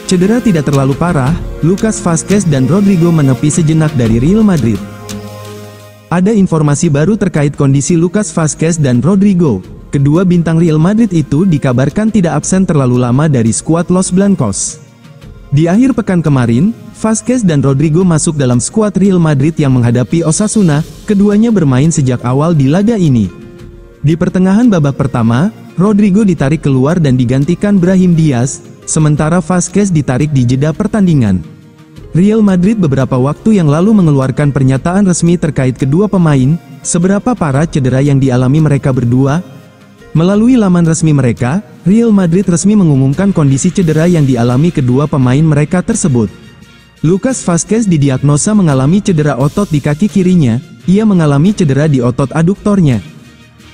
Cedera tidak terlalu parah, Lucas Vazquez dan Rodrigo menepi sejenak dari Real Madrid. Ada informasi baru terkait kondisi Lucas Vazquez dan Rodrigo. Kedua bintang Real Madrid itu dikabarkan tidak absen terlalu lama dari skuad Los Blancos. Di akhir pekan kemarin, Vazquez dan Rodrigo masuk dalam skuad Real Madrid yang menghadapi Osasuna. Keduanya bermain sejak awal di laga ini. Di pertengahan babak pertama, Rodrigo ditarik keluar dan digantikan Brahim Diaz, sementara Vazquez ditarik di jeda pertandingan. Real Madrid beberapa waktu yang lalu mengeluarkan pernyataan resmi terkait kedua pemain, seberapa parah cedera yang dialami mereka berdua. Melalui laman resmi mereka, Real Madrid resmi mengumumkan kondisi cedera yang dialami kedua pemain mereka tersebut. Lucas Vazquez didiagnosa mengalami cedera otot di kaki kirinya, ia mengalami cedera di otot aduktornya.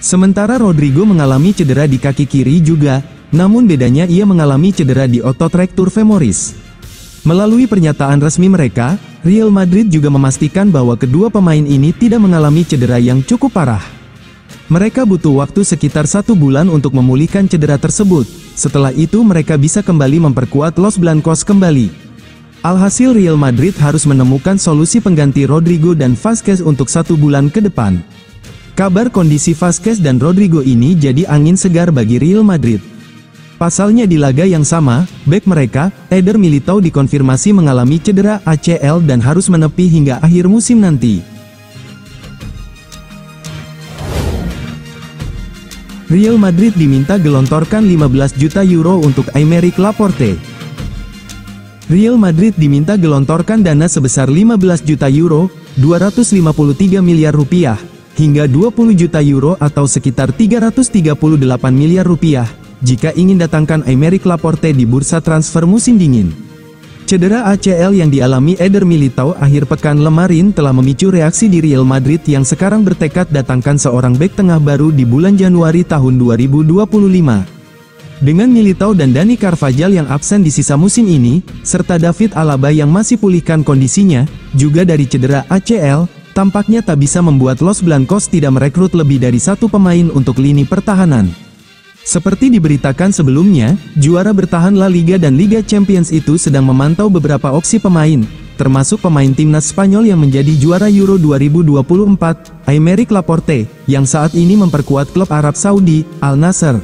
Sementara Rodrigo mengalami cedera di kaki kiri juga, namun bedanya ia mengalami cedera di otot rectus femoris. Melalui pernyataan resmi mereka, Real Madrid juga memastikan bahwa kedua pemain ini tidak mengalami cedera yang cukup parah. Mereka butuh waktu sekitar 1 bulan untuk memulihkan cedera tersebut. Setelah itu mereka bisa kembali memperkuat Los Blancos kembali. Alhasil Real Madrid harus menemukan solusi pengganti Rodrigo dan Vazquez untuk 1 bulan ke depan. Kabar kondisi Vazquez dan Rodrigo ini jadi angin segar bagi Real Madrid. Pasalnya di laga yang sama, bek mereka, Eder Militao dikonfirmasi mengalami cedera ACL dan harus menepi hingga akhir musim nanti. Real Madrid diminta gelontorkan 15 juta euro untuk Aymeric Laporte. Real Madrid diminta gelontorkan dana sebesar 15 juta euro, 253 miliar rupiah, hingga 20 juta euro atau sekitar 338 miliar rupiah. Jika ingin datangkan Aymeric Laporte di bursa transfer musim dingin. Cedera ACL yang dialami Eder Militao akhir pekan kemarin telah memicu reaksi di Real Madrid yang sekarang bertekad datangkan seorang bek tengah baru di bulan Januari tahun 2025. Dengan Militao dan Dani Carvajal yang absen di sisa musim ini, serta David Alaba yang masih pulihkan kondisinya, juga dari cedera ACL, tampaknya tak bisa membuat Los Blancos tidak merekrut lebih dari 1 pemain untuk lini pertahanan. Seperti diberitakan sebelumnya, juara bertahan La Liga dan Liga Champions itu sedang memantau beberapa opsi pemain, termasuk pemain timnas Spanyol yang menjadi juara Euro 2024, Aymeric Laporte, yang saat ini memperkuat klub Arab Saudi, Al Nassr.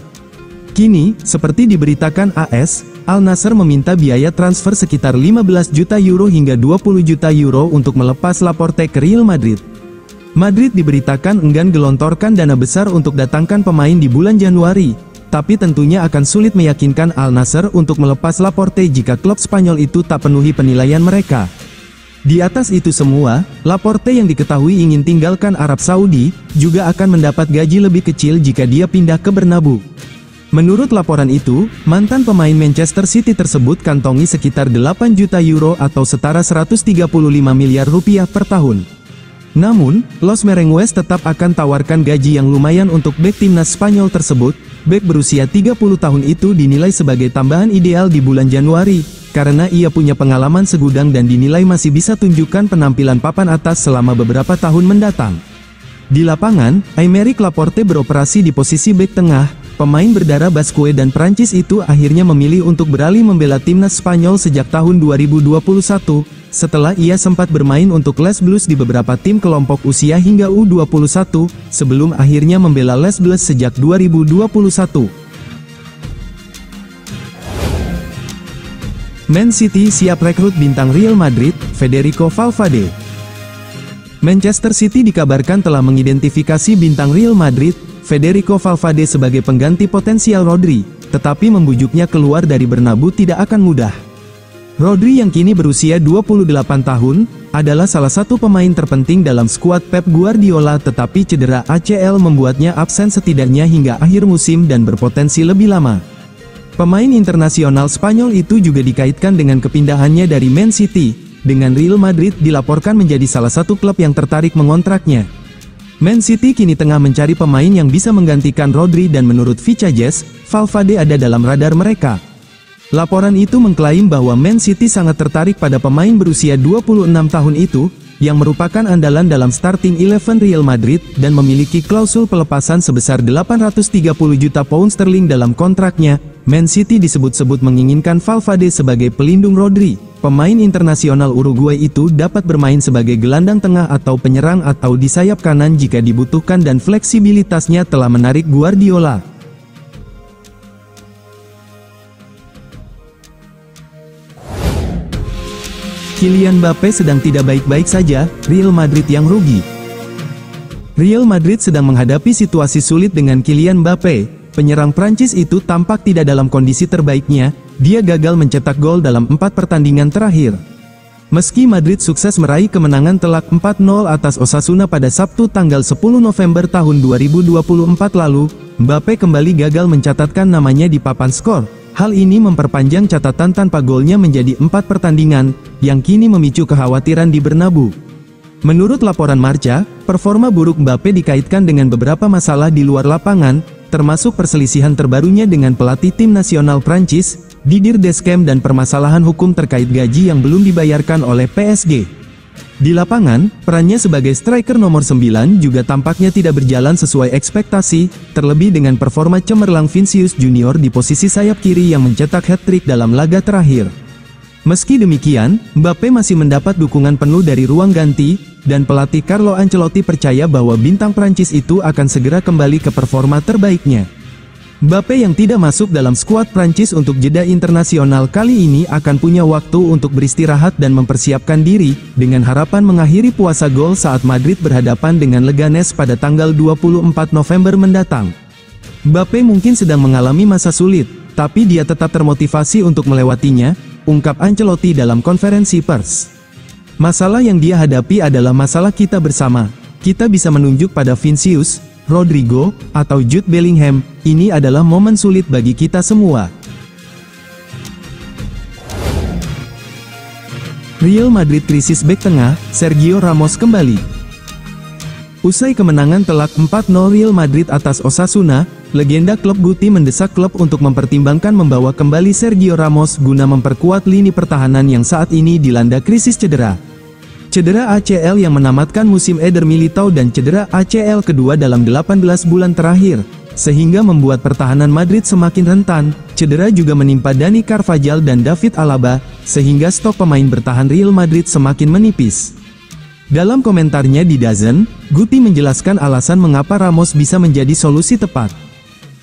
Kini, seperti diberitakan AS, Al Nassr meminta biaya transfer sekitar 15 juta euro hingga 20 juta euro untuk melepas Laporte ke Real Madrid. Madrid diberitakan enggan gelontorkan dana besar untuk datangkan pemain di bulan Januari. Tapi tentunya akan sulit meyakinkan Al Nassr untuk melepas Laporte jika klub Spanyol itu tak penuhi penilaian mereka. Di atas itu semua, Laporte yang diketahui ingin tinggalkan Arab Saudi, juga akan mendapat gaji lebih kecil jika dia pindah ke Bernabeu. Menurut laporan itu, mantan pemain Manchester City tersebut kantongi sekitar 8 juta euro atau setara 135 miliar rupiah per tahun. Namun, Los Merengues tetap akan tawarkan gaji yang lumayan untuk bek timnas Spanyol tersebut. Bek berusia 30 tahun itu dinilai sebagai tambahan ideal di bulan Januari, karena ia punya pengalaman segudang dan dinilai masih bisa tunjukkan penampilan papan atas selama beberapa tahun mendatang. Di lapangan, Aymeric Laporte beroperasi di posisi bek tengah. Pemain berdarah Basque dan Prancis itu akhirnya memilih untuk beralih membela timnas Spanyol sejak tahun 2021, setelah ia sempat bermain untuk Les Blues di beberapa tim kelompok usia hingga U21, sebelum akhirnya membela Les Blues sejak 2021. Man City siap rekrut bintang Real Madrid, Federico Valverde. Manchester City dikabarkan telah mengidentifikasi bintang Real Madrid, Federico Valverde sebagai pengganti potensial Rodri, tetapi membujuknya keluar dari Bernabeu tidak akan mudah. Rodri yang kini berusia 28 tahun, adalah salah satu pemain terpenting dalam skuad Pep Guardiola tetapi cedera ACL membuatnya absen setidaknya hingga akhir musim dan berpotensi lebih lama. Pemain internasional Spanyol itu juga dikaitkan dengan kepindahannya dari Man City, dengan Real Madrid dilaporkan menjadi salah satu klub yang tertarik mengontraknya. Man City kini tengah mencari pemain yang bisa menggantikan Rodri dan menurut Vicajes, Valverde ada dalam radar mereka. Laporan itu mengklaim bahwa Man City sangat tertarik pada pemain berusia 26 tahun itu, yang merupakan andalan dalam starting 11 Real Madrid, dan memiliki klausul pelepasan sebesar 830 juta pound sterling dalam kontraknya. Man City disebut-sebut menginginkan Valverde sebagai pelindung Rodri. Pemain internasional Uruguay itu dapat bermain sebagai gelandang tengah atau penyerang atau di sayap kanan jika dibutuhkan dan fleksibilitasnya telah menarik Guardiola. Kylian Mbappé sedang tidak baik-baik saja, Real Madrid yang rugi. Real Madrid sedang menghadapi situasi sulit dengan Kylian Mbappé. Penyerang Prancis itu tampak tidak dalam kondisi terbaiknya, dia gagal mencetak gol dalam 4 pertandingan terakhir. Meski Madrid sukses meraih kemenangan telak 4-0 atas Osasuna pada Sabtu tanggal 10 November tahun 2024 lalu, Mbappé kembali gagal mencatatkan namanya di papan skor. Hal ini memperpanjang catatan tanpa golnya menjadi 4 pertandingan, yang kini memicu kekhawatiran di Bernabeu. Menurut laporan Marca, performa buruk Mbappé dikaitkan dengan beberapa masalah di luar lapangan, termasuk perselisihan terbarunya dengan pelatih tim nasional Prancis, Didier Deschamps, dan permasalahan hukum terkait gaji yang belum dibayarkan oleh PSG. Di lapangan, perannya sebagai striker nomor 9 juga tampaknya tidak berjalan sesuai ekspektasi, terlebih dengan performa cemerlang Vinicius Junior di posisi sayap kiri yang mencetak hat-trick dalam laga terakhir. Meski demikian, Mbappé masih mendapat dukungan penuh dari ruang ganti, dan pelatih Carlo Ancelotti percaya bahwa bintang Prancis itu akan segera kembali ke performa terbaiknya. Mbappé yang tidak masuk dalam skuad Prancis untuk jeda internasional kali ini akan punya waktu untuk beristirahat dan mempersiapkan diri, dengan harapan mengakhiri puasa gol saat Madrid berhadapan dengan Leganes pada tanggal 24 November mendatang. Mbappé mungkin sedang mengalami masa sulit, tapi dia tetap termotivasi untuk melewatinya, ungkap Ancelotti dalam konferensi pers. Masalah yang dia hadapi adalah masalah kita bersama. Kita bisa menunjuk pada Vinicius, Rodrigo, atau Jude Bellingham, ini adalah momen sulit bagi kita semua. Real Madrid krisis bek tengah, Sergio Ramos kembali. Usai kemenangan telak 4-0 Real Madrid atas Osasuna, legenda klub Guti mendesak klub untuk mempertimbangkan membawa kembali Sergio Ramos guna memperkuat lini pertahanan yang saat ini dilanda krisis cedera. Cedera ACL yang menamatkan musim Eder Militao dan cedera ACL kedua dalam 18 bulan terakhir, sehingga membuat pertahanan Madrid semakin rentan. Cedera juga menimpa Dani Carvajal dan David Alaba, sehingga stok pemain bertahan Real Madrid semakin menipis. Dalam komentarnya di DAZN, Guti menjelaskan alasan mengapa Ramos bisa menjadi solusi tepat.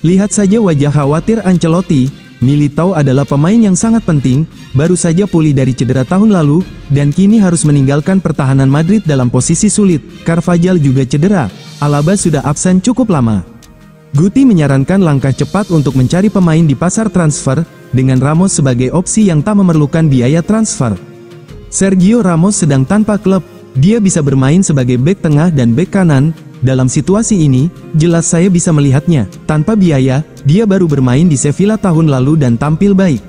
Lihat saja wajah khawatir Ancelotti. Militao adalah pemain yang sangat penting, baru saja pulih dari cedera tahun lalu, dan kini harus meninggalkan pertahanan Madrid dalam posisi sulit. Carvajal juga cedera, Alaba sudah absen cukup lama. Guti menyarankan langkah cepat untuk mencari pemain di pasar transfer, dengan Ramos sebagai opsi yang tak memerlukan biaya transfer. Sergio Ramos sedang tanpa klub, dia bisa bermain sebagai bek tengah dan bek kanan. Dalam situasi ini, jelas saya bisa melihatnya, tanpa biaya, dia baru bermain di Sevilla tahun lalu dan tampil baik.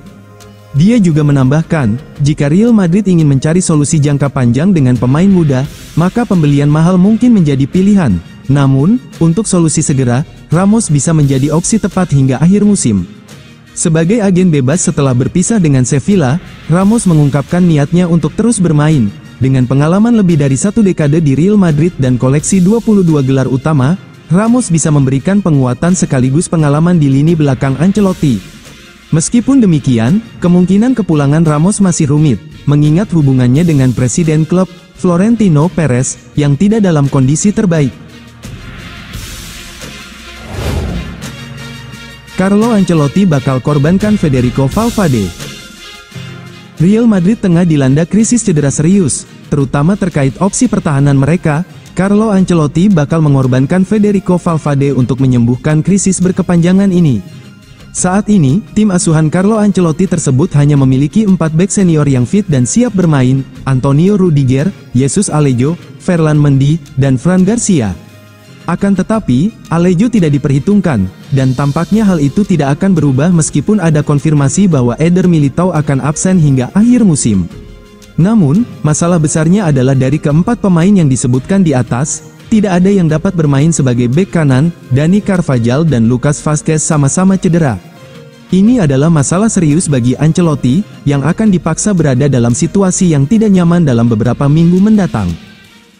Dia juga menambahkan, jika Real Madrid ingin mencari solusi jangka panjang dengan pemain muda, maka pembelian mahal mungkin menjadi pilihan. Namun, untuk solusi segera, Ramos bisa menjadi opsi tepat hingga akhir musim. Sebagai agen bebas setelah berpisah dengan Sevilla, Ramos mengungkapkan niatnya untuk terus bermain. Dengan pengalaman lebih dari 1 dekade di Real Madrid dan koleksi 22 gelar utama, Ramos bisa memberikan penguatan sekaligus pengalaman di lini belakang Ancelotti. Meskipun demikian, kemungkinan kepulangan Ramos masih rumit, mengingat hubungannya dengan presiden klub, Florentino Perez, yang tidak dalam kondisi terbaik. Carlo Ancelotti bakal korbankan Federico Valverde. Real Madrid tengah dilanda krisis cedera serius, terutama terkait opsi pertahanan mereka. Carlo Ancelotti bakal mengorbankan Federico Valverde untuk menyembuhkan krisis berkepanjangan ini. Saat ini, tim asuhan Carlo Ancelotti tersebut hanya memiliki 4 bek senior yang fit dan siap bermain: Antonio Rudiger, Jesus Alejo, Ferland Mendy, dan Fran Garcia. Akan tetapi, Alejo tidak diperhitungkan, dan tampaknya hal itu tidak akan berubah meskipun ada konfirmasi bahwa Eder Militao akan absen hingga akhir musim. Namun, masalah besarnya adalah dari keempat pemain yang disebutkan di atas, tidak ada yang dapat bermain sebagai bek kanan. Dani Carvajal dan Lucas Vazquez sama-sama cedera. Ini adalah masalah serius bagi Ancelotti, yang akan dipaksa berada dalam situasi yang tidak nyaman dalam beberapa minggu mendatang.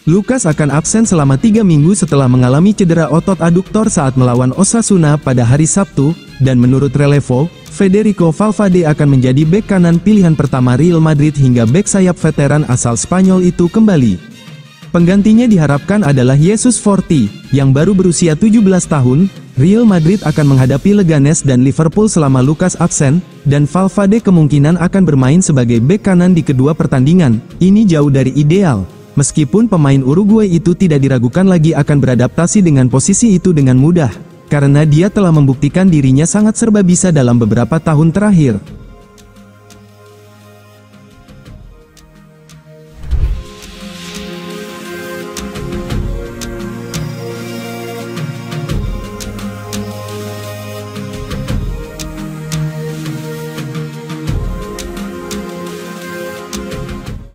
Lucas akan absen selama 3 minggu setelah mengalami cedera otot aduktor saat melawan Osasuna pada hari Sabtu, dan menurut Relevo, Federico Valverde akan menjadi bek kanan pilihan pertama Real Madrid hingga bek sayap veteran asal Spanyol itu kembali. Penggantinya diharapkan adalah Jesus Forti, yang baru berusia 17 tahun. Real Madrid akan menghadapi Leganes dan Liverpool selama Lucas absen, dan Valverde kemungkinan akan bermain sebagai bek kanan di kedua pertandingan. Ini jauh dari ideal. Meskipun pemain Uruguay itu tidak diragukan lagi akan beradaptasi dengan posisi itu dengan mudah, karena dia telah membuktikan dirinya sangat serba bisa dalam beberapa tahun terakhir.